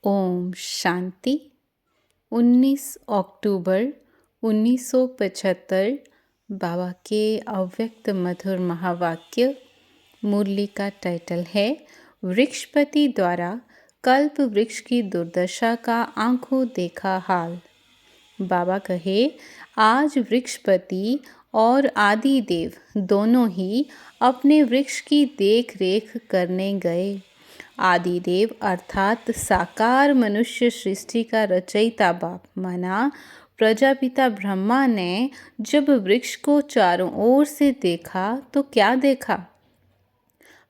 ओम शांति। 19 अक्टूबर 1975 बाबा के अव्यक्त मधुर महावाक्य। मुरली का टाइटल है वृक्षपति द्वारा कल्प वृक्ष की दुर्दशा का आंखों देखा हाल। बाबा कहे, आज वृक्षपति और आदि देव दोनों ही अपने वृक्ष की देख रेख करने गए। आदिदेव अर्थात साकार मनुष्य सृष्टि का रचयिता बाप माना प्रजापिता ब्रह्मा ने जब वृक्ष को चारों ओर से देखा तो क्या देखा?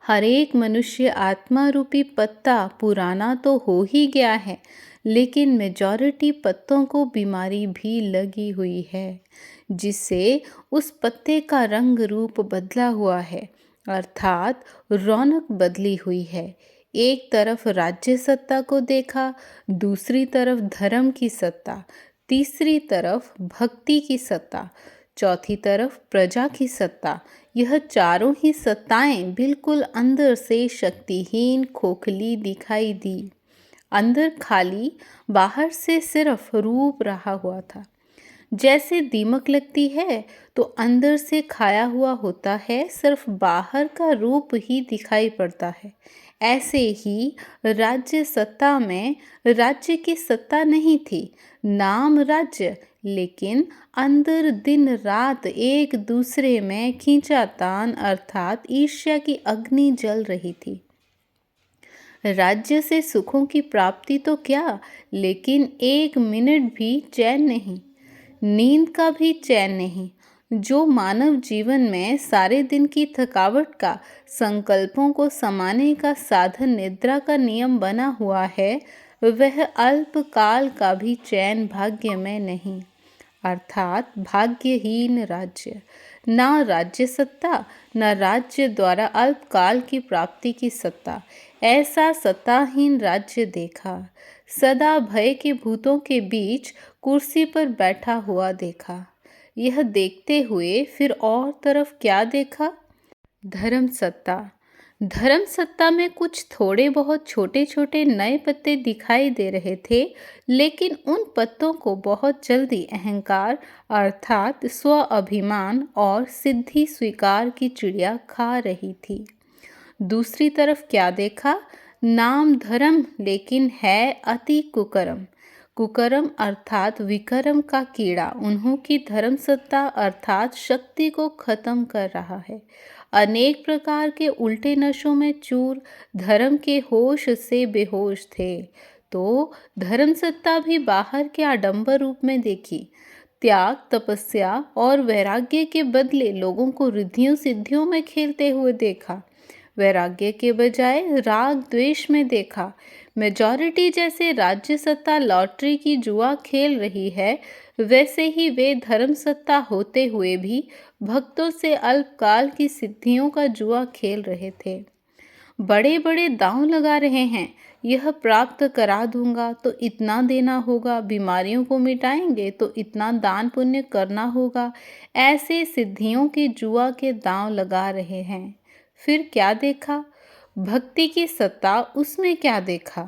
हर एक मनुष्य आत्मा रूपी पत्ता पुराना तो हो ही गया है, लेकिन मेजॉरिटी पत्तों को बीमारी भी लगी हुई है, जिससे उस पत्ते का रंग रूप बदला हुआ है, अर्थात रौनक बदली हुई है। एक तरफ राज्य सत्ता को देखा, दूसरी तरफ धर्म की सत्ता, तीसरी तरफ भक्ति की सत्ता, चौथी तरफ प्रजा की सत्ता। यह चारों ही सत्ताएं बिल्कुल अंदर से शक्तिहीन खोखली दिखाई दी। अंदर खाली, बाहर से सिर्फ रूप रहा हुआ था। जैसे दीमक लगती है तो अंदर से खाया हुआ होता है, सिर्फ बाहर का रूप ही दिखाई पड़ता है। ऐसे ही राज्य सत्ता में राज्य की सत्ता नहीं थी, नाम राज्य, लेकिन अंदर दिन रात एक दूसरे में खींचातान अर्थात ईर्ष्या की अग्नि जल रही थी। राज्य से सुखों की प्राप्ति तो क्या, लेकिन एक मिनट भी चैन नहीं, नींद का भी चैन नहीं। जो मानव जीवन में सारे दिन की थकावट का, संकल्पों को समाने का साधन निद्रा का नियम बना हुआ है, वह अल्पकाल का भी चैन भाग्य में नहीं, अर्थात भाग्यहीन राज्य। ना राज्य सत्ता, न राज्य द्वारा अल्पकाल की प्राप्ति की सत्ता। ऐसा सत्ताहीन राज्य देखा। सदा भय के भूतों के बीच कुर्सी पर बैठा हुआ देखा। यह देखते हुए फिर और तरफ क्या देखा? धर्म सत्ता। धर्म सत्ता में कुछ थोड़े बहुत छोटे छोटे नए पत्ते दिखाई दे रहे थे, लेकिन उन पत्तों को बहुत जल्दी अहंकार अर्थात स्व अभिमान और सिद्धि स्वीकार की चिड़िया खा रही थी। दूसरी तरफ क्या देखा? नाम धर्म, लेकिन है अति कुकर्म। कुकर्म अर्थात विकर्म का कीड़ा उन्हों की धर्म सत्ता अर्थात शक्ति को खत्म कर रहा है। अनेक प्रकार के उल्टे नशों में चूर धर्म के होश से बेहोश थे, तो धर्म सत्ता भी बाहर के आडंबर रूप में देखी। त्याग, तपस्या और वैराग्य के बदले लोगों को रिद्धियों सिद्धियों में खेलते हुए देखा। वैराग्य के बजाय राग द्वेष में देखा। मेजॉरिटी जैसे राज्य सत्ता लॉटरी की जुआ खेल रही है, वैसे ही वे धर्म सत्ता होते हुए भी भक्तों से अल्पकाल की सिद्धियों का जुआ खेल रहे थे। बड़े बड़े दांव लगा रहे हैं, यह प्राप्त करा दूंगा तो इतना देना होगा, बीमारियों को मिटाएंगे तो इतना दान पुण्य करना होगा। ऐसे सिद्धियों के जुआ के दांव लगा रहे हैं। फिर क्या देखा? भक्ति की सत्ता, उसमें क्या देखा?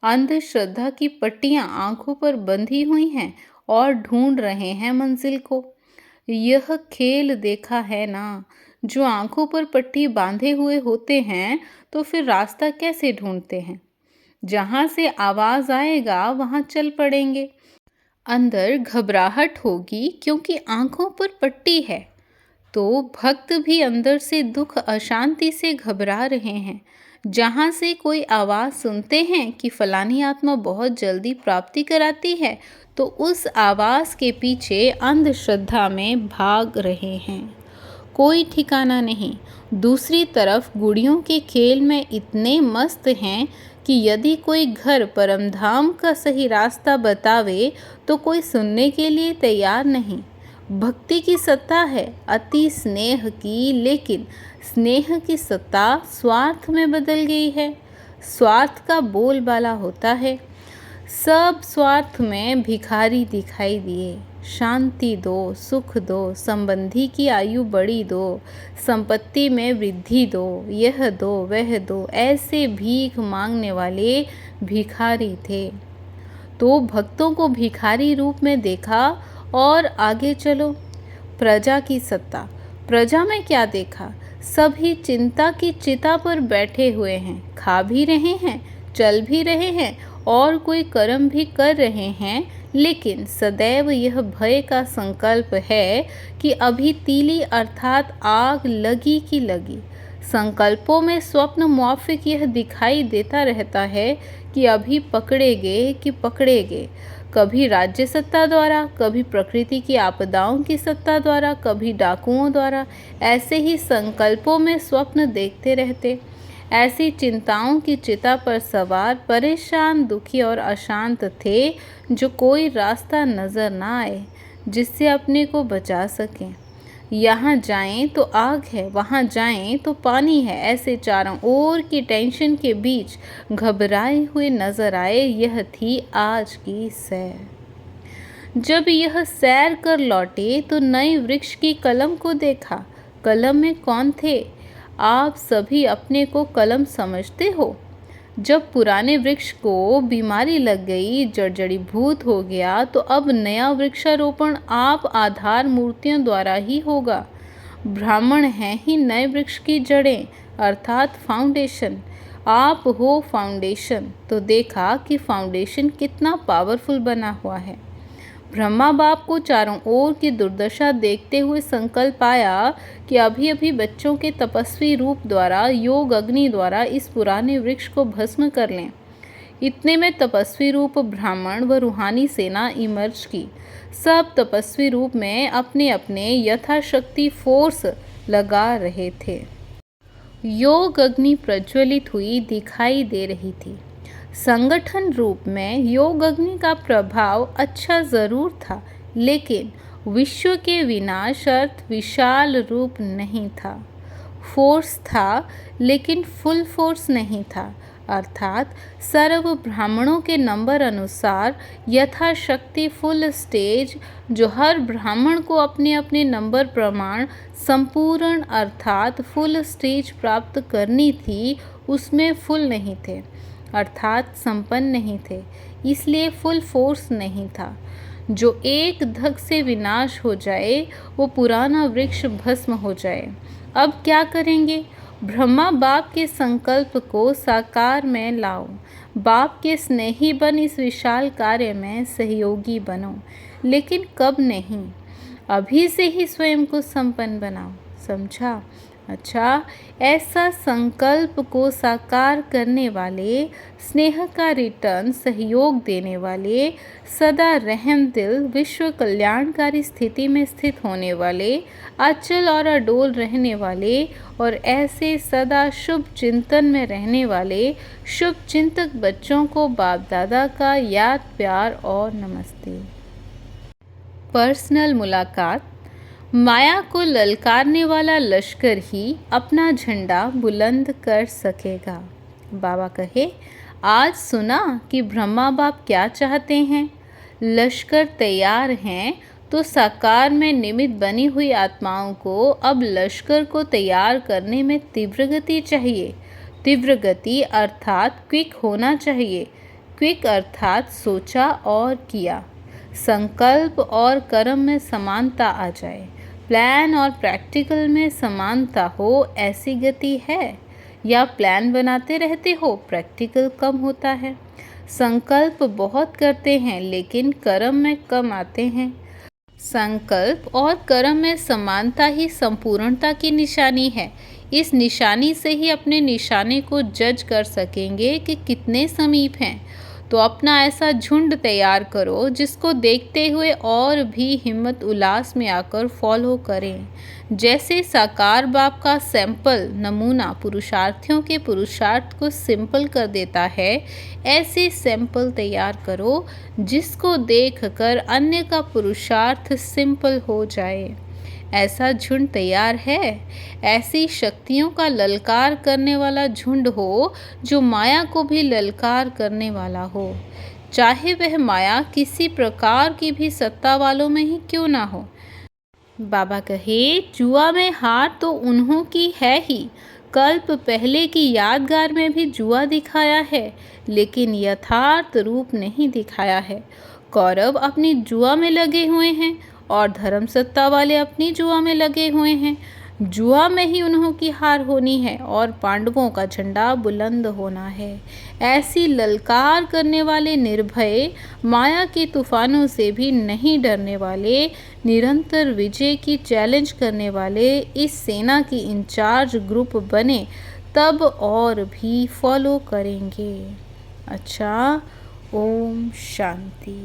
अंधश्रद्धा की पट्टियां आंखों पर बंधी हुई हैं और ढूंढ रहे हैं मंजिल को। यह खेल देखा है ना? जो आंखों पर पट्टी बांधे हुए होते हैं तो फिर रास्ता कैसे ढूंढते हैं? जहां से आवाज आएगा वहां चल पड़ेंगे। अंदर घबराहट होगी क्योंकि आंखों पर पट्टी है, तो भक्त भी अंदर से दुख अशांति से घबरा रहे हैं। जहाँ से कोई आवाज़ सुनते हैं कि फलानी आत्मा बहुत जल्दी प्राप्ति कराती है, तो उस आवाज़ के पीछे अंधश्रद्धा में भाग रहे हैं। कोई ठिकाना नहीं। दूसरी तरफ गुड़ियों के खेल में इतने मस्त हैं कि यदि कोई घर परमधाम का सही रास्ता बतावे तो कोई सुनने के लिए तैयार नहीं। भक्ति की सत्ता है अति स्नेह की, लेकिन स्नेह की सत्ता स्वार्थ में बदल गई है। स्वार्थ का बोलबाला होता है। सब स्वार्थ में भिखारी दिखाई दिए। शांति दो, सुख दो, संबंधी की आयु बढ़ी दो, संपत्ति में वृद्धि दो, यह दो वह दो, ऐसे भीख मांगने वाले भिखारी थे। तो भक्तों को भिखारी रूप में देखा और आगे चलो। प्रजा की सत्ता। प्रजा में क्या देखा? सभी चिंता की चिता पर बैठे हुए हैं, खा भी रहे हैं, चल भी रहे हैं और कोई कर्म भी कर रहे हैं, लेकिन सदैव यह भय का संकल्प है कि अभी तीली अर्थात आग लगी की लगी। संकल्पों में स्वप्न मुआफिक यह दिखाई देता रहता है कि अभी पकड़ेगे कि पकड़ेगे, कभी राज्य सत्ता द्वारा, कभी प्रकृति की आपदाओं की सत्ता द्वारा, कभी डाकुओं द्वारा। ऐसे ही संकल्पों में स्वप्न देखते रहते। ऐसी चिंताओं की चिता पर सवार परेशान, दुखी और अशांत थे, जो कोई रास्ता नजर ना आए जिससे अपने को बचा सकें। यहाँ जाएं तो आग है, वहाँ जाएं तो पानी है, ऐसे चारों ओर की टेंशन के बीच घबराए हुए नजर आए। यह थी आज की सैर। जब यह सैर कर लौटे तो नए वृक्ष की कलम को देखा। कलम में कौन थे? आप सभी अपने को कलम समझते हो। जब पुराने वृक्ष को बीमारी लग गई, जड़जड़ीभूत हो गया, तो अब नया वृक्षारोपण आप आधार मूर्तियों द्वारा ही होगा। ब्राह्मण हैं ही नए वृक्ष की जड़ें अर्थात फाउंडेशन। आप हो फाउंडेशन। तो देखा कि फाउंडेशन कितना पावरफुल बना हुआ है। ब्रह्मा बाप को चारों ओर की दुर्दशा देखते हुए संकल्प आया कि अभी अभी बच्चों के तपस्वी रूप द्वारा, योग अग्नि द्वारा इस पुराने वृक्ष को भस्म कर लें। इतने में तपस्वी रूप ब्राह्मण व रूहानी सेना इमर्ज की। सब तपस्वी रूप में अपने अपने यथाशक्ति फोर्स लगा रहे थे। योग अग्नि प्रज्वलित हुई दिखाई दे रही थी। संगठन रूप में योग अग्नि का प्रभाव अच्छा जरूर था, लेकिन विश्व के विनाश अर्थ विशाल रूप नहीं था। फोर्स था, लेकिन फुल फोर्स नहीं था, अर्थात सर्व ब्राह्मणों के नंबर अनुसार यथाशक्ति फुल स्टेज, जो हर ब्राह्मण को अपने अपने नंबर प्रमाण संपूर्ण अर्थात फुल स्टेज प्राप्त करनी थी, उसमें फुल नहीं थे, अर्थात संपन्न नहीं थे, इसलिए फुल फोर्स नहीं था। जो एक धक से विनाश हो जाए, वो पुराना वृक्ष भस्म हो जाए। अब क्या करेंगे? ब्रह्मा बाप के संकल्प को साकार में लाओ। बाप के स्नेही बन इस विशाल कार्य में सहयोगी बनो। लेकिन कब नहीं, अभी से ही स्वयं को संपन्न बनाओ। समझा? अच्छा, ऐसा संकल्प को साकार करने वाले, स्नेह का रिटर्न सहयोग देने वाले, सदा रहम दिल, विश्व कल्याणकारी स्थिति में स्थित होने वाले, अचल और अडोल रहने वाले और ऐसे सदा शुभ चिंतन में रहने वाले शुभ चिंतक बच्चों को बाप दादा का याद, प्यार और नमस्ते। पर्सनल मुलाकात। माया को ललकारने वाला लश्कर ही अपना झंडा बुलंद कर सकेगा। बाबा कहे, आज सुना कि ब्रह्मा बाप क्या चाहते हैं। लश्कर तैयार हैं, तो साकार में निमित्त बनी हुई आत्माओं को अब लश्कर को तैयार करने में तीव्र गति चाहिए। तीव्र गति अर्थात क्विक होना चाहिए। क्विक अर्थात सोचा और किया। संकल्प और कर्म में समानता आ जाए। प्लान और प्रैक्टिकल में समानता हो, ऐसी गति है। या प्लान बनाते रहते हो, प्रैक्टिकल कम होता है। संकल्प बहुत करते हैं, लेकिन कर्म में कम आते हैं। संकल्प और कर्म में समानता ही संपूर्णता की निशानी है। इस निशानी से ही अपने निशाने को जज कर सकेंगे कि कितने समीप हैं। तो अपना ऐसा झुंड तैयार करो जिसको देखते हुए और भी हिम्मत उल्लास में आकर फॉलो करें। जैसे साकार बाप का सैंपल नमूना पुरुषार्थियों के पुरुषार्थ को सिंपल कर देता है, ऐसे सैंपल तैयार करो जिसको देखकर अन्य का पुरुषार्थ सिंपल हो जाए। ऐसा झुंड तैयार है। ऐसी शक्तियों का ललकार करने वाला झुंड हो जो माया को भी ललकार करने वाला हो, चाहे वह माया किसी प्रकार की भी सत्ता वालों में ही क्यों ना हो। बाबा कहे, जुआ में हार तो उन्हों की है ही। कल्प पहले की यादगार में भी जुआ दिखाया है, लेकिन यथार्थ रूप नहीं दिखाया है। कौरव अपनी जुआ में लगे हुए हैं और धर्म सत्ता वाले अपनी जुआ में लगे हुए हैं। जुआ में ही उन्हों की हार होनी है और पांडवों का झंडा बुलंद होना है। ऐसी ललकार करने वाले निर्भय, माया के तूफानों से भी नहीं डरने वाले, निरंतर विजय की चैलेंज करने वाले इस सेना की इंचार्ज ग्रुप बने तब और भी फॉलो करेंगे। अच्छा, ओम शांति।